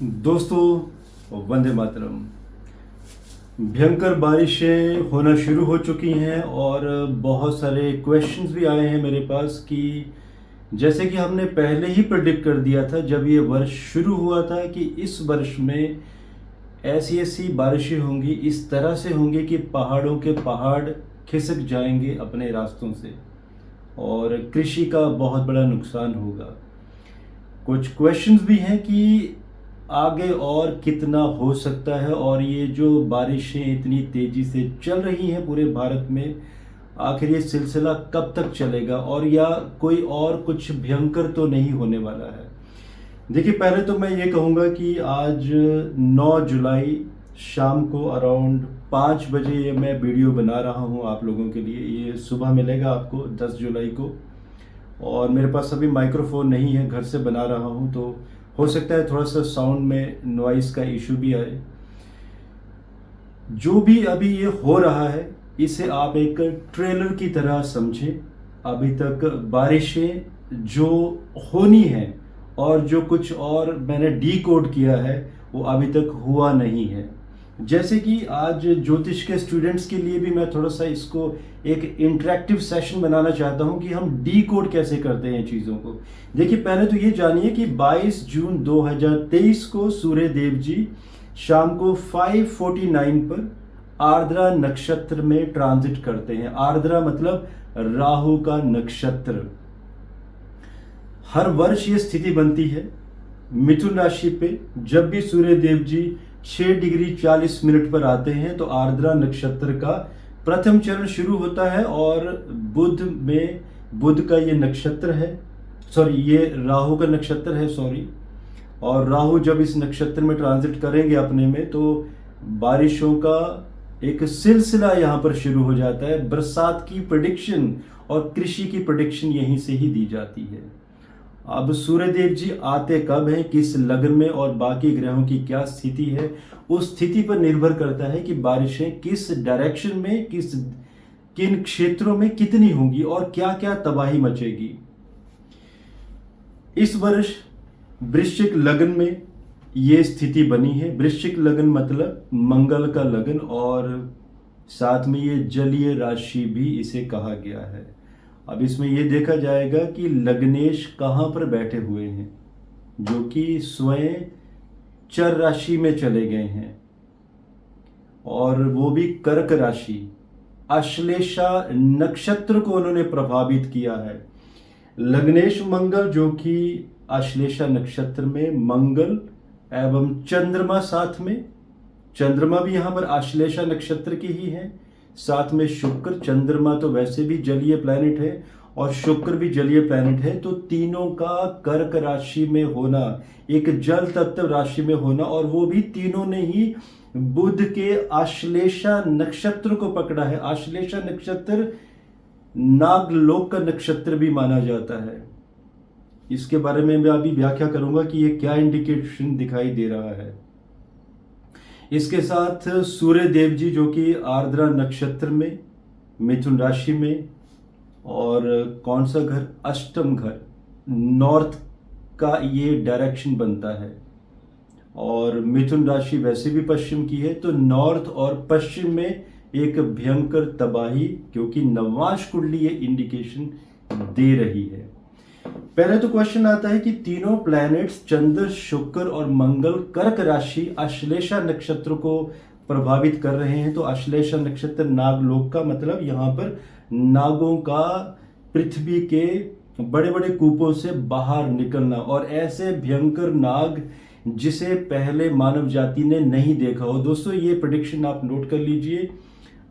दोस्तों, वंदे मातरम। भयंकर बारिशें होना शुरू हो चुकी हैं और बहुत सारे क्वेश्चंस भी आए हैं मेरे पास कि जैसे कि हमने पहले ही प्रेडिक्ट कर दिया था जब ये वर्ष शुरू हुआ था कि इस वर्ष में ऐसी ऐसी बारिशें होंगी, इस तरह से होंगी कि पहाड़ों के पहाड़ खिसक जाएंगे अपने रास्तों से और कृषि का बहुत बड़ा नुकसान होगा। कुछ क्वेश्चंस भी हैं कि आगे और कितना हो सकता है और ये जो बारिशें इतनी तेजी से चल रही हैं पूरे भारत में, आखिर ये सिलसिला कब तक चलेगा और या कोई और कुछ भयंकर तो नहीं होने वाला है। देखिए, पहले तो मैं ये कहूँगा कि आज 9 जुलाई शाम को अराउंड 5 बजे ये मैं वीडियो बना रहा हूँ आप लोगों के लिए। ये सुबह मिलेगा आपको 10 जुलाई को और मेरे पास अभी माइक्रोफोन नहीं है, घर से बना रहा हूँ, तो हो सकता है थोड़ा सा साउंड में नॉइस का इशू भी आए। जो भी अभी ये हो रहा है इसे आप एक ट्रेलर की तरह समझें। अभी तक बारिशें जो होनी है और जो कुछ और मैंने डी कोड किया है वो अभी तक हुआ नहीं है। जैसे कि आज ज्योतिष के स्टूडेंट्स के लिए भी मैं थोड़ा सा इसको एक इंटरेक्टिव सेशन बनाना चाहता हूं कि हम डी कोड कैसे करते हैं चीज़ों को। देखिए, पहले तो ये जानिए कि 22 जून 2023 को सूर्य देव जी शाम को 5:49 पर आर्द्रा नक्षत्र में ट्रांजिट करते हैं। आर्द्रा मतलब राहु का नक्षत्र। हर वर्ष ये स्थिति बनती है मिथुन राशि पे। जब भी सूर्य देव जी 6 डिग्री 40 मिनट पर आते हैं तो आर्द्रा नक्षत्र का प्रथम चरण शुरू होता है और बुध का ये नक्षत्र है, ये राहु का नक्षत्र है, और राहु जब इस नक्षत्र में ट्रांजिट करेंगे अपने में तो बारिशों का एक सिलसिला यहाँ पर शुरू हो जाता है। बरसात की प्रेडिक्शन और कृषि की प्रेडिक्शन यहीं से ही दी जाती है। अब सूर्यदेव जी आते कब हैं, किस लग्न में और बाकी ग्रहों की क्या स्थिति है, उस स्थिति पर निर्भर करता है कि बारिशें किस डायरेक्शन में, किन क्षेत्रों में कितनी होंगी और क्या क्या तबाही मचेगी। इस वर्ष वृश्चिक लग्न में ये स्थिति बनी है। वृश्चिक लग्न मतलब मंगल का लग्न और साथ में ये जलीय राशि भी इसे कहा गया है। अब इसमें यह देखा जाएगा कि लग्नेश कहाँ पर बैठे हुए हैं, जो कि स्वयं चर राशि में चले गए हैं और वो भी कर्क राशि। अश्लेषा नक्षत्र को उन्होंने प्रभावित किया है। लग्नेश मंगल जो कि अश्लेषा नक्षत्र में, मंगल एवं चंद्रमा साथ में, चंद्रमा भी यहां पर अश्लेषा नक्षत्र की ही है, साथ में शुक्र। चंद्रमा तो वैसे भी जलीय प्लैनेट है और शुक्र भी जलीय प्लैनेट है, तो तीनों का कर्क राशि में होना, एक जल तत्व राशि में होना, और वो भी तीनों ने ही बुध के अश्लेषा नक्षत्र को पकड़ा है। अश्लेषा नक्षत्र नागलोक का नक्षत्र भी माना जाता है। इसके बारे में मैं अभी व्याख्या करूंगा कि ये क्या इंडिकेशन दिखाई दे रहा है। इसके साथ सूर्य देव जी जो कि आर्द्रा नक्षत्र में, मिथुन राशि में, और कौन सा घर, अष्टम घर, नॉर्थ का ये डायरेक्शन बनता है और मिथुन राशि वैसे भी पश्चिम की है, तो नॉर्थ और पश्चिम में एक भयंकर तबाही, क्योंकि नववांश कुंडली ये इंडिकेशन दे रही है। पहले तो क्वेश्चन आता है कि तीनों प्लैनेट्स चंद्र, शुक्र और मंगल कर्क राशि अश्लेषा नक्षत्र को प्रभावित कर रहे हैं। तो अश्लेषा नक्षत्र नागलोक का मतलब यहाँ पर नागों का पृथ्वी के बड़े बड़े कूपों से बाहर निकलना, और ऐसे भयंकर नाग जिसे पहले मानव जाति ने नहीं देखा हो। दोस्तों, ये प्रेडिक्शन आप नोट कर लीजिए।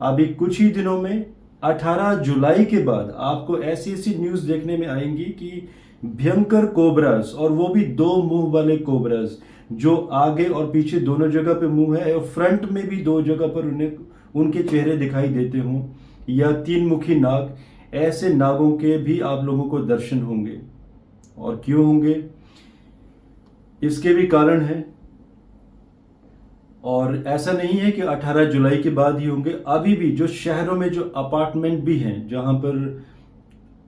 अभी कुछ ही दिनों में 18 जुलाई के बाद आपको ऐसी ऐसी न्यूज देखने में आएंगी कि भयंकर कोबरास, और वो भी 2 मुंह वाले कोबरास, जो आगे और पीछे दोनों जगह पे मुंह है और फ्रंट में भी 2 जगह पर उनके चेहरे दिखाई देते हों, या 3 मुखी नाग, ऐसे नागों के भी आप लोगों को दर्शन होंगे। और क्यों होंगे, इसके भी कारण है। और ऐसा नहीं है कि 18 जुलाई के बाद ही होंगे, अभी भी जो शहरों में जो अपार्टमेंट भी हैं, जहां पर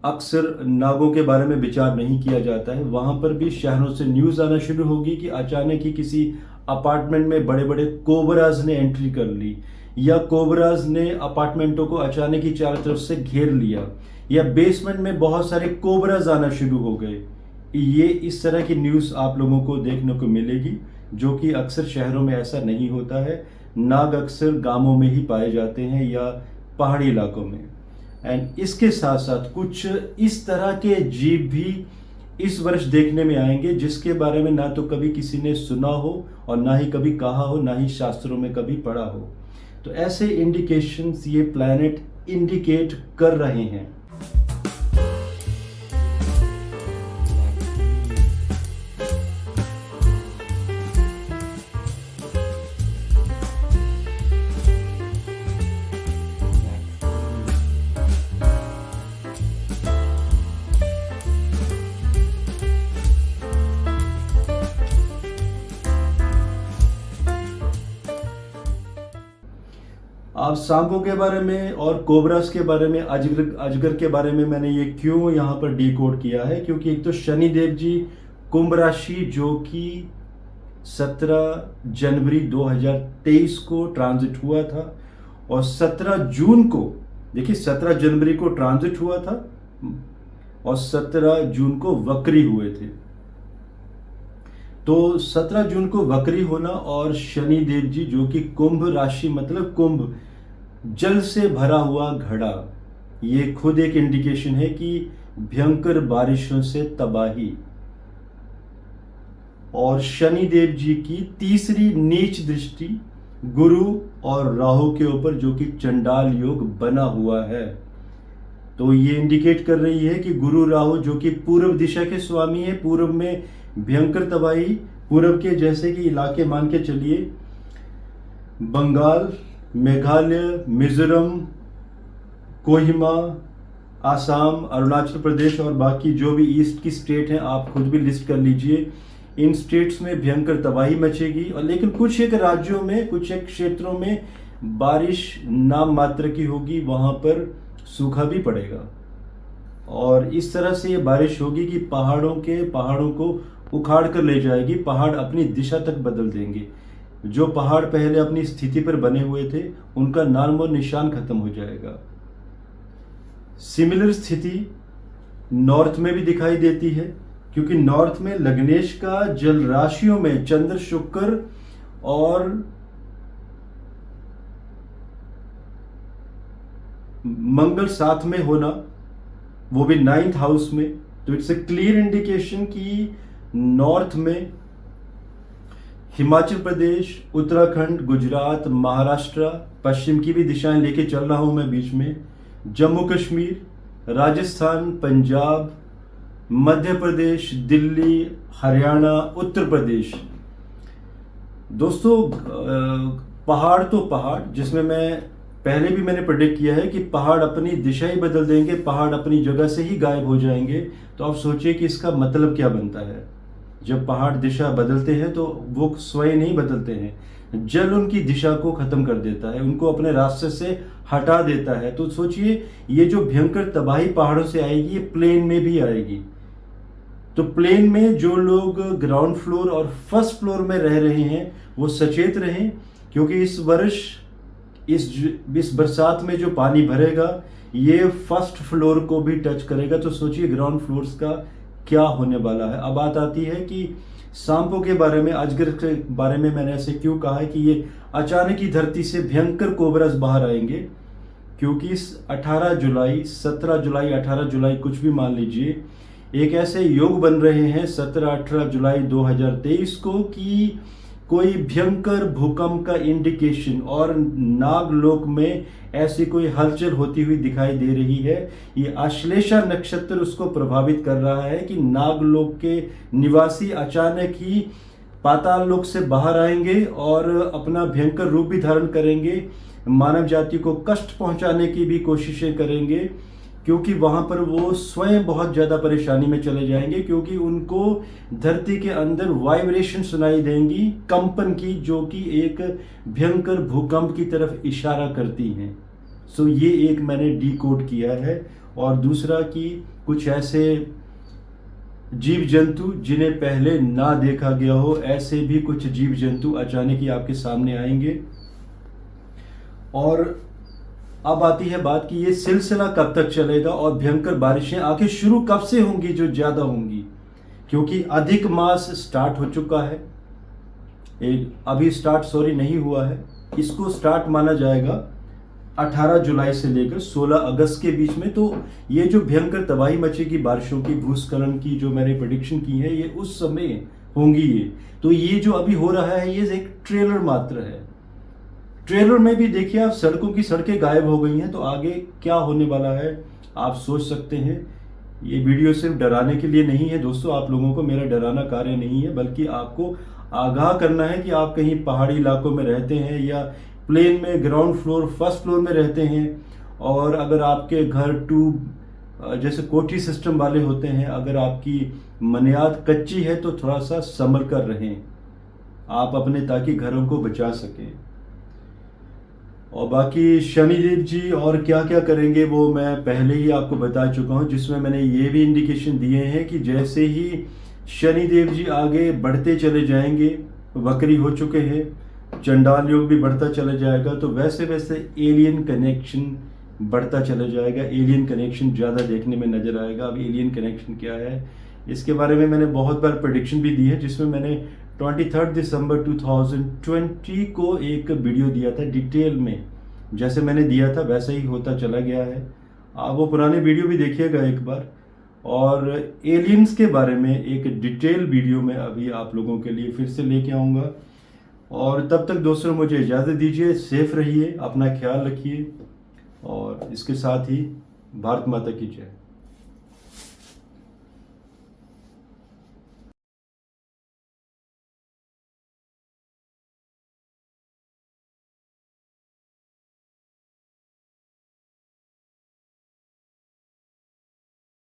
अक्सर नागों के बारे में विचार नहीं किया जाता है, वहां पर भी शहरों से न्यूज आना शुरू होगी कि अचानक ही किसी अपार्टमेंट में बड़े बड़े कोबराज ने एंट्री कर ली, या कोबराज ने अपार्टमेंटों को अचानक ही चारों तरफ से घेर लिया, या बेसमेंट में बहुत सारे कोबराज आना शुरू हो गए। ये इस तरह की न्यूज आप लोगों को देखने को मिलेगी, जो कि अक्सर शहरों में ऐसा नहीं होता है। नाग अक्सर गांवों में ही पाए जाते हैं या पहाड़ी इलाकों में। एंड इसके साथ साथ कुछ इस तरह के जीव भी इस वर्ष देखने में आएंगे जिसके बारे में ना तो कभी किसी ने सुना हो और ना ही कभी कहा हो, ना ही शास्त्रों में कभी पढ़ा हो। तो ऐसे इंडिकेशंस ये प्लैनेट इंडिकेट कर रहे हैं। अब सांपों के बारे में और कोबरास के बारे में, अजगर के बारे में मैंने ये क्यों यहाँ पर डिकोड किया है, क्योंकि एक तो शनिदेव जी कुंभ राशि जो कि 17 जनवरी 2023 को ट्रांजिट हुआ था, और 17 जून को, देखिए 17 जनवरी को ट्रांजिट हुआ था और 17 जून को वक्री हुए थे। तो 17 जून को वक्री होना और शनि देव जी जो कि कुंभ राशि मतलब कुंभ जल से भरा हुआ घड़ा, ये खुद एक इंडिकेशन है कि भयंकर बारिशों से तबाही। और शनि देव जी की तीसरी नीच दृष्टि गुरु और राहु के ऊपर जो कि चंडाल योग बना हुआ है। तो ये इंडिकेट कर रही है कि गुरु राहु जो कि पूर्व दिशा के स्वामी है, पूर्व में भयंकर तबाही, पूर्व के जैसे कि इलाके मान के चलिए बंगाल, मेघालय, मिजोरम, कोहिमा, आसाम, अरुणाचल प्रदेश और बाकी जो भी ईस्ट की स्टेट हैं, आप खुद भी लिस्ट कर लीजिए। इन स्टेट्स में भयंकर तबाही मचेगी, और लेकिन कुछ एक राज्यों में, कुछ एक क्षेत्रों में बारिश नाम मात्र की होगी, वहां पर सूखा भी पड़ेगा। और इस तरह से ये बारिश होगी कि पहाड़ों को उखाड़ कर ले जाएगी, पहाड़ अपनी दिशा तक बदल देंगे। जो पहाड़ पहले अपनी स्थिति पर बने हुए थे उनका नाम और निशान खत्म हो जाएगा। सिमिलर स्थिति नॉर्थ में भी दिखाई देती है, क्योंकि नॉर्थ में लग्नेश का जल राशियों में चंद्र, शुक्र और मंगल साथ में होना, वो भी 9th हाउस में। तो इट्स ए क्लियर इंडिकेशन कि नॉर्थ में हिमाचल प्रदेश, उत्तराखंड, गुजरात, महाराष्ट्र, पश्चिम की भी दिशाएं लेके चल रहा हूं मैं बीच में, जम्मू कश्मीर, राजस्थान, पंजाब, मध्य प्रदेश, दिल्ली, हरियाणा, उत्तर प्रदेश। दोस्तों पहाड़ तो पहाड़, जिसमें मैंने प्रेडिक्ट किया है कि पहाड़ अपनी दिशा ही बदल देंगे, पहाड़ अपनी जगह से ही गायब हो जाएंगे। तो आप सोचिए कि इसका मतलब क्या बनता है। जब पहाड़ दिशा बदलते हैं तो वो स्वयं नहीं बदलते हैं, जल उनकी दिशा को खत्म कर देता है, उनको अपने रास्ते से हटा देता है। तो सोचिए ये जो भयंकर तबाही पहाड़ों से आएगी, ये प्लेन में भी आएगी। तो प्लेन में जो लोग ग्राउंड फ्लोर और फर्स्ट फ्लोर में रह रहे हैं वो सचेत रहें, क्योंकि इस वर्ष इस बरसात में जो पानी भरेगा ये फर्स्ट फ्लोर को भी टच करेगा। तो सोचिए ग्राउंड फ्लोर्स का क्या होने वाला है। अब बात आती है कि सांपों के बारे में, अजगर के बारे में मैंने ऐसे क्यों कहा है कि ये अचानक ही धरती से भयंकर कोबरास बाहर आएंगे, क्योंकि इस 18 जुलाई, 17 जुलाई, 18 जुलाई कुछ भी मान लीजिए, एक ऐसे योग बन रहे हैं 17-18 जुलाई 2023 को कि कोई भयंकर भूकंप का इंडिकेशन और नागलोक में ऐसी कोई हलचल होती हुई दिखाई दे रही है। ये आश्लेषा नक्षत्र उसको प्रभावित कर रहा है कि नागलोक के निवासी अचानक ही पाताल लोक से बाहर आएंगे और अपना भयंकर रूप भी धारण करेंगे, मानव जाति को कष्ट पहुंचाने की भी कोशिशें करेंगे, क्योंकि वहां पर वो स्वयं बहुत ज्यादा परेशानी में चले जाएंगे, क्योंकि उनको धरती के अंदर वाइब्रेशन सुनाई देंगी कंपन की, जो कि एक भयंकर भूकंप की तरफ इशारा करती हैं। सो ये एक मैंने डिकोड किया है। और दूसरा कि कुछ ऐसे जीव जंतु जिन्हें पहले ना देखा गया हो, ऐसे भी कुछ जीव जंतु अचानक ही आपके सामने आएंगे। और अब आती है बात कि ये सिलसिला कब तक चलेगा और भयंकर बारिशें आखिर शुरू कब से होंगी जो ज्यादा होंगी, क्योंकि अधिक मास स्टार्ट हो चुका है। अभी स्टार्ट नहीं हुआ है, इसको स्टार्ट माना जाएगा 18 जुलाई से लेकर 16 अगस्त के बीच में। तो ये जो भयंकर तबाही मचेगी बारिशों की, भूस्खलन की, जो मैंने प्रेडिक्शन की है, ये उस समय होंगी। ये तो ये जो अभी हो रहा है ये एक ट्रेलर मात्र है। ट्रेलर में भी देखिए आप, सड़कों की सड़कें गायब हो गई हैं, तो आगे क्या होने वाला है आप सोच सकते हैं। ये वीडियो सिर्फ डराने के लिए नहीं है दोस्तों, आप लोगों को मेरा डराना कार्य नहीं है, बल्कि आपको आगाह करना है कि आप कहीं पहाड़ी इलाकों में रहते हैं या प्लेन में ग्राउंड फ्लोर फर्स्ट फ्लोर में रहते हैं, और अगर आपके घर जैसे कोठी सिस्टम वाले होते हैं, अगर आपकी मनियाद कच्ची है तो थोड़ा सा संभल कर रहें आप अपने, ताकि घरों को बचा सकें। और बाकी शनिदेव जी और क्या क्या करेंगे वो मैं पहले ही आपको बता चुका हूँ, जिसमें मैंने ये भी इंडिकेशन दिए हैं कि जैसे ही शनिदेव जी आगे बढ़ते चले जाएंगे, वक्री हो चुके हैं, चंडाल योग भी बढ़ता चला जाएगा, तो वैसे वैसे एलियन कनेक्शन बढ़ता चला जाएगा, एलियन कनेक्शन ज़्यादा देखने में नजर आएगा। अब एलियन कनेक्शन क्या है इसके बारे में मैंने बहुत बार प्रेडिक्शन भी दी है, जिसमें मैंने 23 दिसंबर 2020 को एक वीडियो दिया था डिटेल में, जैसे मैंने दिया था वैसा ही होता चला गया है। आप वो पुराने वीडियो भी देखिएगा एक बार। और एलियंस के बारे में एक डिटेल वीडियो मैं अभी आप लोगों के लिए फिर से लेके आऊँगा। और तब तक दोस्तों मुझे इजाज़त दीजिए, सेफ रहिए, अपना ख्याल रखिए, और इसके साथ ही भारत माता की जय।